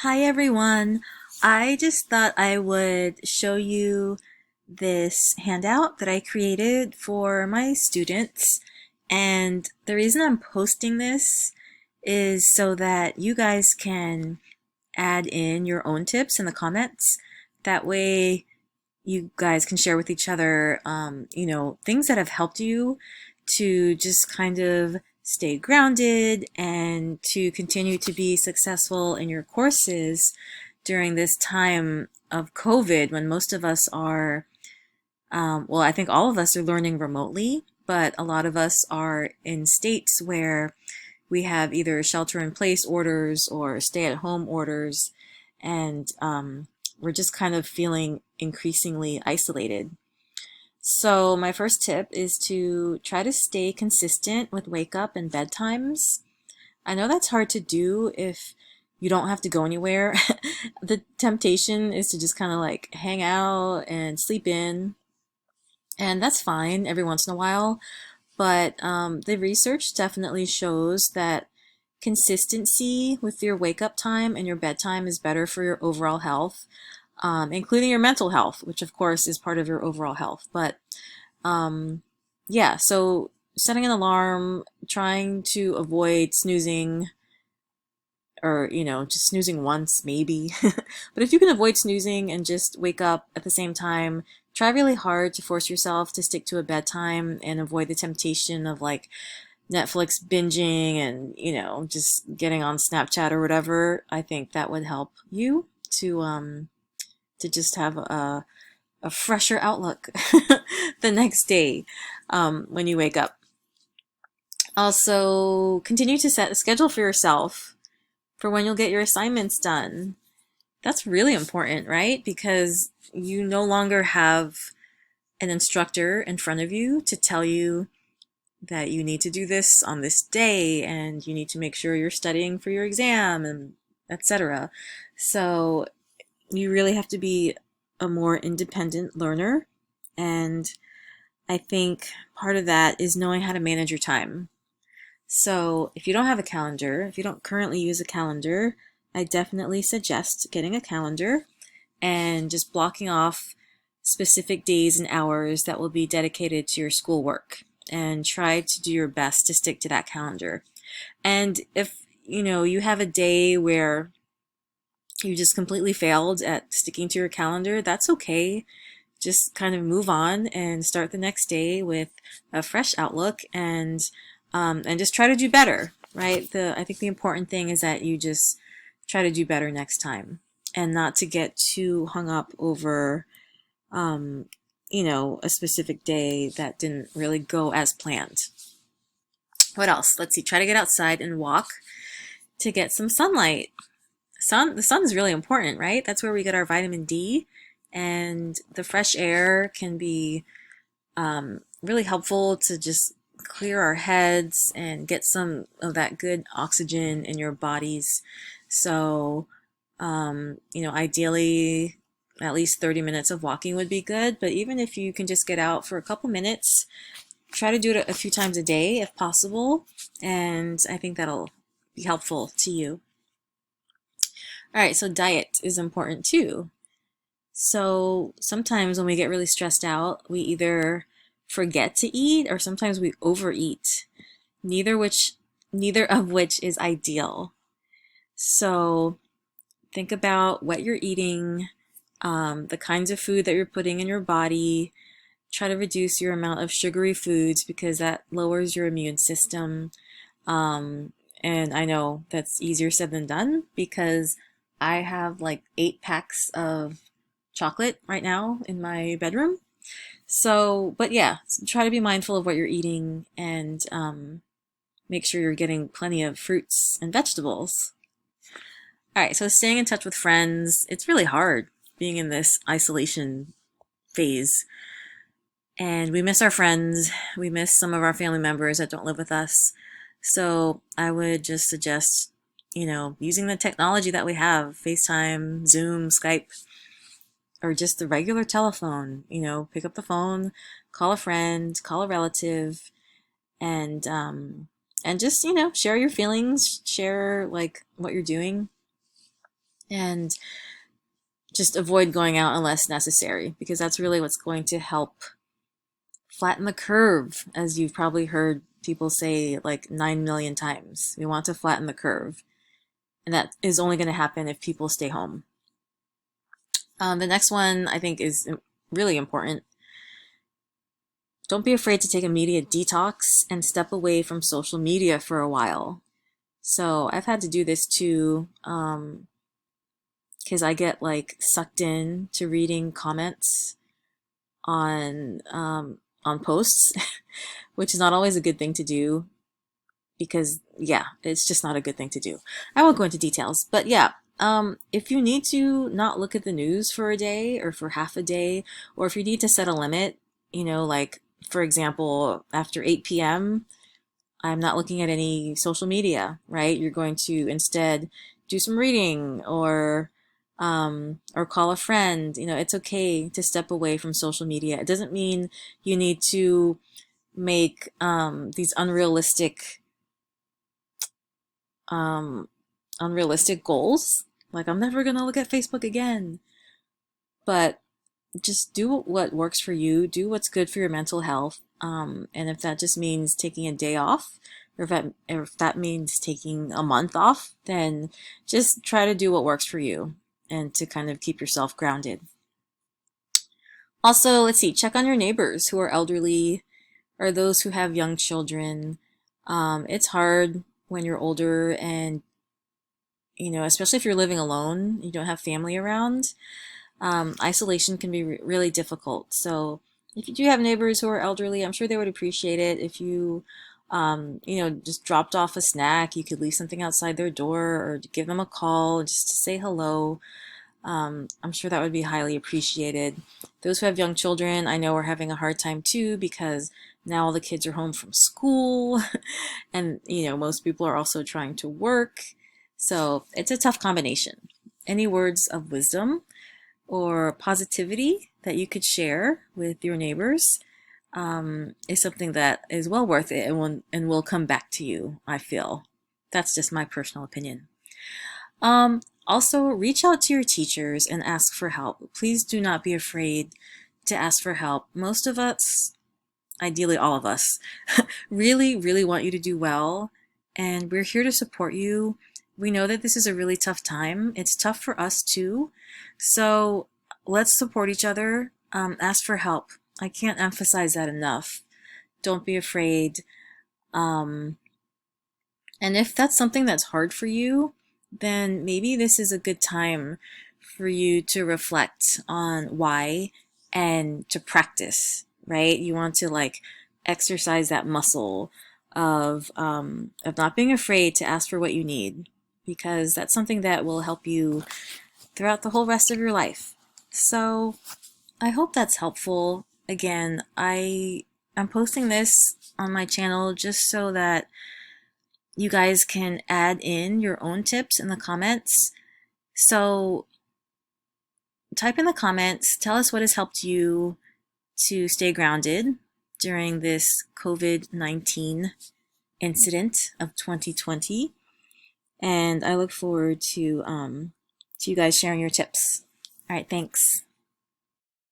Hi everyone. I just thought I would show you this handout that I created for my students. And the reason I'm posting this is so that you guys can add in your own tips in the comments. That way you guys can share with each other, things that have helped you to just kind of stay grounded and to continue to be successful in your courses during this time of COVID when most of us are, I think all of us are learning remotely, but a lot of us are in states where we have either shelter in place orders or stay at home orders, and we're just kind of feeling increasingly isolated. So my first tip is to try to stay consistent with wake up and bedtimes. I know that's hard to do if you don't have to go anywhere. The temptation is to just kind of like hang out and sleep in, and that's fine every once in a while. But the research definitely shows that consistency with your wake up time and your bedtime is better for your overall health, including your mental health, which of course is part of your overall health. But um, yeah, so setting an alarm, trying to avoid snoozing, or just snoozing once maybe. But if you can avoid snoozing and just wake up at the same time, try really hard to force yourself to stick to a bedtime and avoid the temptation of like Netflix binging and just getting on Snapchat or whatever. I think that would help you to just have a fresher outlook the next day when you wake up. Also, continue to set a schedule for yourself for when you'll get your assignments done. That's really important, right? Because you no longer have an instructor in front of you to tell you that you need to do this on this day and you need to make sure you're studying for your exam and etc. So you really have to be a more independent learner. And I think part of that is knowing how to manage your time. So if you don't have a calendar, if you don't currently use a calendar, I definitely suggest getting a calendar and just blocking off specific days and hours that will be dedicated to your schoolwork, and try to do your best to stick to that calendar. And if you have a day where you just completely failed at sticking to your calendar, that's okay. Just kind of move on and start the next day with a fresh outlook, and just try to do better, right? I think the important thing is that you just try to do better next time and not to get too hung up over a specific day that didn't really go as planned. What else? Let's see. Try to get outside and walk to get some sunlight. The sun is really important, right? That's where we get our vitamin D, and the fresh air can be really helpful to just clear our heads and get some of that good oxygen in your bodies. So, ideally, at least 30 minutes of walking would be good. But even if you can just get out for a couple minutes, try to do it a few times a day if possible. And I think that'll be helpful to you. All right, so diet is important too. So sometimes when we get really stressed out, we either forget to eat or sometimes we overeat. Neither of which is ideal. So think about what you're eating, the kinds of food that you're putting in your body. Try to reduce your amount of sugary foods because that lowers your immune system. And I know that's easier said than done because I have like 8 packs of chocolate right now in my bedroom. So, but yeah, try to be mindful of what you're eating, and make sure you're getting plenty of fruits and vegetables. All right, so staying in touch with friends, it's really hard being in this isolation phase. And we miss our friends, we miss some of our family members that don't live with us. So I would just suggest, using the technology that we have, FaceTime, Zoom, Skype, or just the regular telephone. Pick up the phone, call a friend, call a relative, and just share your feelings, share like what you're doing, and just avoid going out unless necessary, because that's really what's going to help flatten the curve, as you've probably heard people say like 9 million times. We want to flatten the curve, and that is only going to happen if people stay home. The next one I think is really important. Don't be afraid to take a media detox and step away from social media for a while. So I've had to do this too, because I get like sucked in to reading comments on posts, which is not always a good thing to do, because yeah, it's just not a good thing to do. I won't go into details, but yeah, if you need to not look at the news for a day or for half a day, or if you need to set a limit, like for example, after 8 p.m., I'm not looking at any social media, right? You're going to instead do some reading or call a friend. It's okay to step away from social media. It doesn't mean you need to make these um, unrealistic goals. Like, I'm never gonna look at Facebook again. But just do what works for you. Do what's good for your mental health. And if that just means taking a day off, or if that means taking a month off, then just try to do what works for you and to kind of keep yourself grounded. Also, let's see, check on your neighbors who are elderly or those who have young children. It's hard when you're older and, especially if you're living alone, you don't have family around. Isolation can be really difficult. So if you do have neighbors who are elderly, I'm sure they would appreciate it if you, just dropped off a snack. You could leave something outside their door or give them a call just to say hello. I'm sure that would be highly appreciated. Those who have young children, I know, are having a hard time too, because now all the kids are home from school and, most people are also trying to work. So it's a tough combination. Any words of wisdom or positivity that you could share with your neighbors is something that is well worth it and will come back to you, I feel. That's just my personal opinion. Also, reach out to your teachers and ask for help. Please do not be afraid to ask for help. Most of us, ideally all of us, really, really want you to do well, and we're here to support you. We know that this is a really tough time. It's tough for us too. So let's support each other. Ask for help. I can't emphasize that enough. Don't be afraid. And if that's something that's hard for you, then maybe this is a good time for you to reflect on why and to practice, right? You want to like exercise that muscle of not being afraid to ask for what you need, because that's something that will help you throughout the whole rest of your life. So I hope that's helpful. Again, I'm posting this on my channel just so that you guys can add in your own tips in the comments. So type in the comments, tell us what has helped you to stay grounded during this COVID-19 incident of 2020. And I look forward to you guys sharing your tips. All right, thanks.